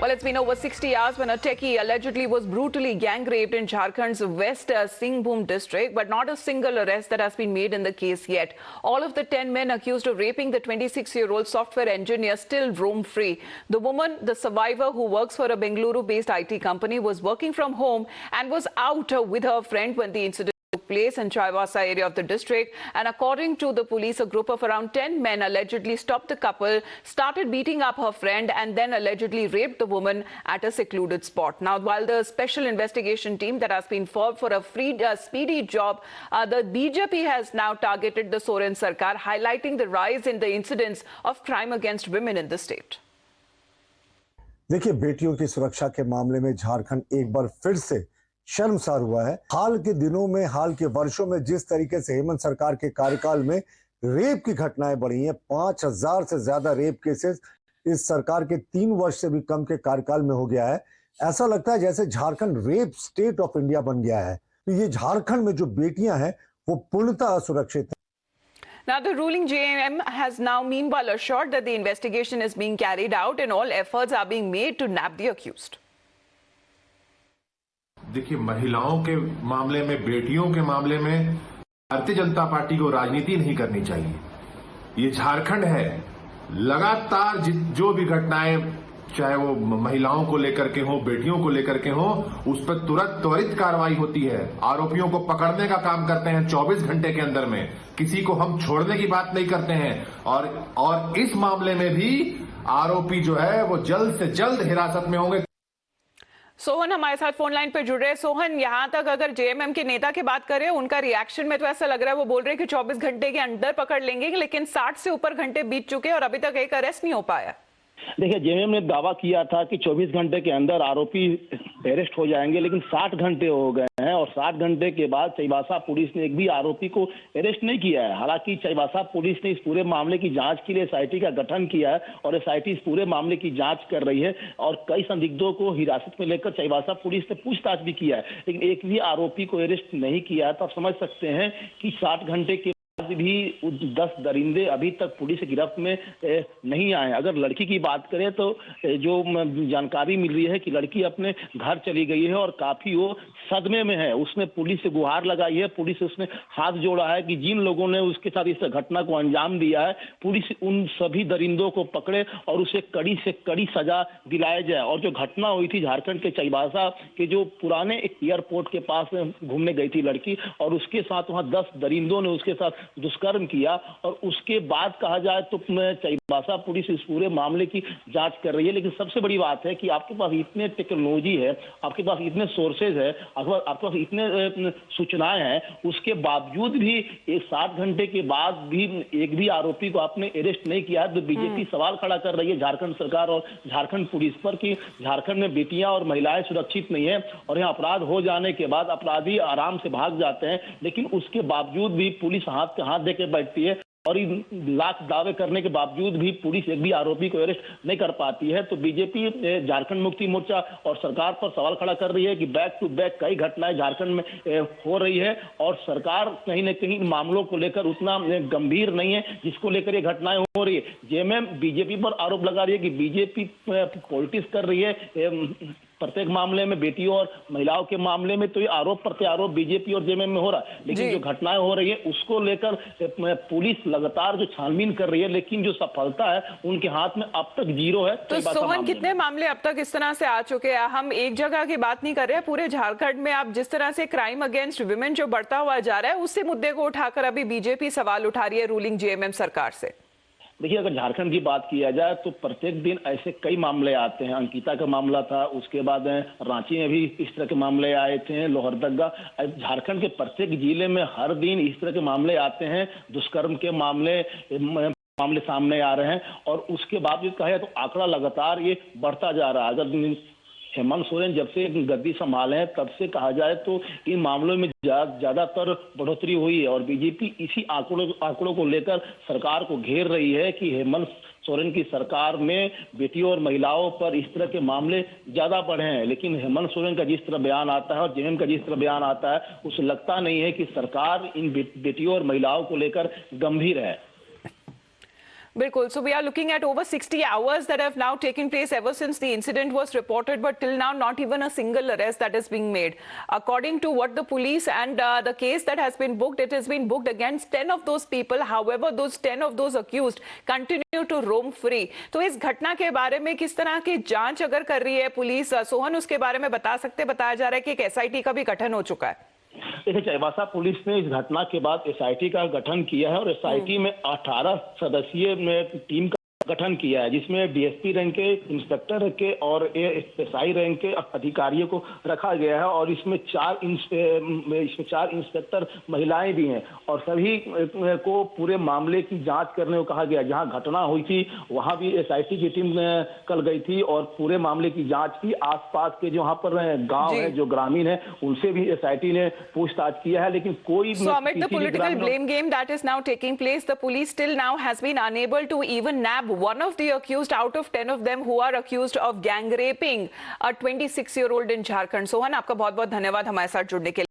Well, it's been over 60 hours when a techie allegedly was brutally gang raped in Jharkhand's West Singhbhum district, but not a single arrest that has been made in the case yet. All of the 10 men accused of raping the 26-year-old software engineer still roam free. The woman, the survivor who works for a Bengaluru-based IT company, was working from home and was out with her friend when the incident took place in Chaivasa area of the district, and according to the police, a group of around 10 men allegedly stopped the couple, started beating up her friend, and then allegedly raped the woman at a secluded spot. Now, while the special investigation team that has been formed for a speedy job, the BJP has now targeted the Soren Sarkar, highlighting the rise in the incidents of crime against women in the state. देखिए, बेटियों की सुरक्षा के मामले में झारखंड एक बार फिर से शर्मसार हुआ है। हाल के दिनों में, हाल के वर्षों में जिस तरीके से हेमंत सरकार के कार्यकाल में रेप की घटनाएं बढ़ी हैं, 5000 से ज्यादा रेप केसेस इस सरकार के 3 वर्ष से भी कम के कार्यकाल में हो गया है। ऐसा लगता है जैसे Jharkhand rape state of India बन गया है। तो ये झारखंड में जो बेटियां हैं वो पूर्णतः असुरक्षित हैं। Now, the ruling JMM has now meanwhile assured that the investigation is being carried out and all efforts are being made to nab the accused. देखिए, महिलाओं के मामले में, बेटियों के मामले में भारतीय जनता पार्टी को राजनीति नहीं करनी चाहिए। ये झारखंड है, लगातार जो भी घटनाएं, चाहे वो महिलाओं को लेकर के हो, बेटियों को लेकर के हो, उस पर तुरंत त्वरित कार्रवाई होती है। आरोपियों को पकड़ने का काम करते हैं 24 घंटे के अंदर में। किसी को हम छोड़ने की बात नहीं करते हैं। और इस मामले में भी आरोपी जो है वो जल्द से जल्द हिरासत में होंगे। सोहन हमारे साथ फोन लाइन पे जुड़ रहे हैं। सोहन, यहाँ तक अगर जेएमएम के नेता की बात करें, उनका रिएक्शन में तो ऐसा लग रहा है वो बोल रहे हैं कि 24 घंटे के अंदर पकड़ लेंगे, लेकिन 60 से ऊपर घंटे बीत चुके हैं और अभी तक एक अरेस्ट नहीं हो पाया। देखिए, जेएमएम ने दावा किया था कि 24 घंटे के अंदर आरोपी अरेस्ट हो जाएंगे, लेकिन 60 घंटे हो गए हैं और 60 घंटे के बाद चाईबासा पुलिस ने एक भी आरोपी को अरेस्ट नहीं किया है। हालांकि चाईबासा पुलिस ने इस पूरे मामले की जांच के लिए एसआईटी का गठन किया है और एसआईटी इस पूरे मामले की जांच कर रही है और कई संदिग्धों को हिरासत में लेकर चाईबासा पुलिस ने पूछताछ भी किया है, लेकिन एक भी आरोपी को अरेस्ट नहीं किया है। तो आप समझ सकते हैं कि 60 घंटे के भी 10 दरिंदे अभी तक पुलिस की गिरफ्त में नहीं आए। अगर लड़की की बात करें तो जो जानकारी मिल रही है कि लड़की अपने घर चली गई है और काफी वो सदमे में है। उसने पुलिस से गुहार लगाई है, पुलिस से उसने हाथ जोड़ा है कि जिन लोगों ने उसके साथ इस घटना को अंजाम दिया है, पुलिस उन सभी दरिंदों को पकड़े और उसे कड़ी से कड़ी सजा दिलाया जाए। और जो घटना हुई थी झारखंड के चाईबासा के जो पुराने एक एयरपोर्ट के पास घूमने गई थी लड़की और उसके साथ वहां 10 दरिंदों ने उसके साथ दुष्कर्म किया और उसके बाद कहा जाए तो चाईबासा पुलिस इस पूरे मामले की जांच कर रही है। लेकिन सबसे बड़ी बात है कि आपके पास इतने टेक्नोलॉजी है, आपके पास इतने सोर्सेज है, आपके पास इतने सूचनाएं हैं, उसके बावजूद भी 60 घंटे के बाद भी एक भी आरोपी को आपने अरेस्ट नहीं किया है। तो बीजेपी सवाल खड़ा कर रही है झारखंड सरकार और झारखंड पुलिस पर कि झारखंड में बेटियां और महिलाएं सुरक्षित नहीं है और यहाँ अपराध हो जाने के बाद अपराधी आराम से भाग जाते हैं, लेकिन उसके बावजूद भी पुलिस हाथ दे के बैठती है और लाख दावे करने के बावजूद भी पुलिस एक भी आरोपी को अरेस्ट नहीं कर पाती है। तो बीजेपी झारखंड मुक्ति मोर्चा और सरकार पर सवाल खड़ा कर रही है कि बैक टू बैक कई घटनाएं झारखंड में हो रही है और सरकार कहीं न कहीं मामलों को लेकर उतना गंभीर नहीं है जिसको लेकर ये घटनाएं हो रही है। जेएमएम बीजेपी पर आरोप लगा रही है कि बीजेपी पॉलिटिक्स कर रही है प्रत्येक मामले में, बेटियों और महिलाओं के मामले में। तो ये आरोप प्रत्यारोप बीजेपी और जेएमएम में हो रहा है, लेकिन जो घटनाएं हो रही है उसको लेकर पुलिस लगातार जो छानबीन कर रही है, लेकिन जो सफलता है उनके हाथ में अब तक जीरो है। तो सोहन, कितने मामले अब तक इस तरह से आ चुके हैं? हम एक जगह की बात नहीं कर रहे हैं, पूरे झारखंड में आप जिस तरह से क्राइम अगेंस्ट वुमेन जो बढ़ता हुआ जा रहा है, उसी मुद्दे को उठाकर अभी बीजेपी सवाल उठा रही है रूलिंग जेएमएम सरकार से। देखिए, अगर झारखंड की बात किया जाए तो प्रत्येक दिन ऐसे कई मामले आते हैं। अंकिता का मामला था, उसके बाद रांची में भी इस तरह के मामले आए थे, लोहरदगा। झारखंड के प्रत्येक जिले में हर दिन इस तरह के मामले आते हैं, दुष्कर्म के मामले सामने आ रहे हैं और उसके बावजूद कहा जाए तो आंकड़ा लगातार ये बढ़ता जा रहा है। अगर हेमंत सोरेन जब से गद्दी संभाले हैं तब से कहा जाए तो इन मामलों में ज्यादातर बढ़ोतरी हुई है और बीजेपी इसी आंकड़ों को लेकर सरकार को घेर रही है कि हेमंत सोरेन की सरकार में बेटियों और महिलाओं पर इस तरह के मामले ज्यादा बढ़े हैं। लेकिन हेमंत सोरेन का जिस तरह बयान आता है और जेएमएम का जिस तरह बयान आता है, उसे लगता नहीं है कि सरकार इन बेटियों और महिलाओं को लेकर गंभीर है। Bilkul. So we are looking at over 60 hours that have now taken place ever since the incident was reported, but till now not even a single arrest that is being made. According to what the police and the case that has been booked, it has been booked against 10 of those people. However, those 10 of those accused continue to roam free. तो इस घटना के बारे में किस तरह की जांच अगर कर रही है पुलिस, सोहन, उसके बारे में बता सकते? बताया जा रहा है कि एक SIT का भी गठन हो चुका है। देखिए, चाईबासा पुलिस ने इस घटना के बाद SIT का गठन किया है और SIT में 18 सदस्यीय टीम का गठन किया है, जिसमें DSP रैंक के, इंस्पेक्टर रैंक के और SI रैंक के अधिकारियों को रखा गया है और इसमें चार इंस्पेक्टर महिलाएं भी हैं और सभी को पूरे मामले की जांच करने को कहा गया। जहां घटना हुई थी वहां भी SIT की टीम कल गई थी और पूरे मामले की जांच की। आसपास के जो वहां पर गांव है, जो ग्रामीण है, उनसे भी SIT ने पूछताछ किया है, लेकिन कोई So amid the political blame game that is now taking place, the police till now has been unable to even nab one of the accused out of 10 of them who are accused of gang raping a 26-year-old in Jharkhand. Sohan, आपका बहुत बहुत धन्यवाद हमारे साथ जुड़ने के लिए।